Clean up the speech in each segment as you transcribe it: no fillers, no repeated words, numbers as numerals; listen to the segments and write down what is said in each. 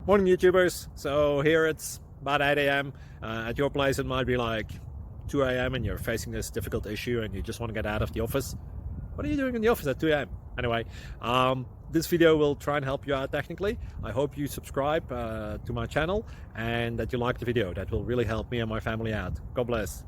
Morning YouTubers. So here it's about 8 a.m. At your place it might be like 2 a.m. and you're facing this difficult issue and you just want to get out of the office. What are you doing in the office at 2 a.m.? Anyway, this video will try and help you out technically. I hope you subscribe to my channel and that you like the video. That will really help me and my family out. God bless.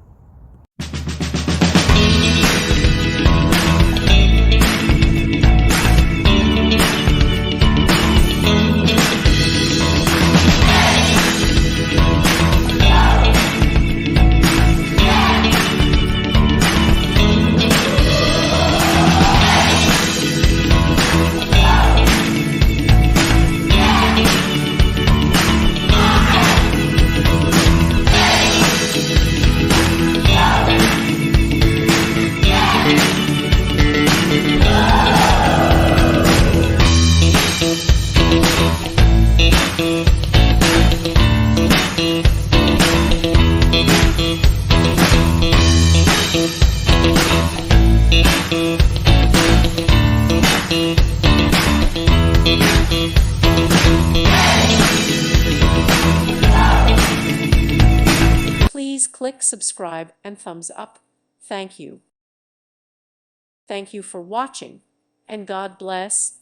Please click subscribe and thumbs up. Thank you. Thank you for watching, and God bless.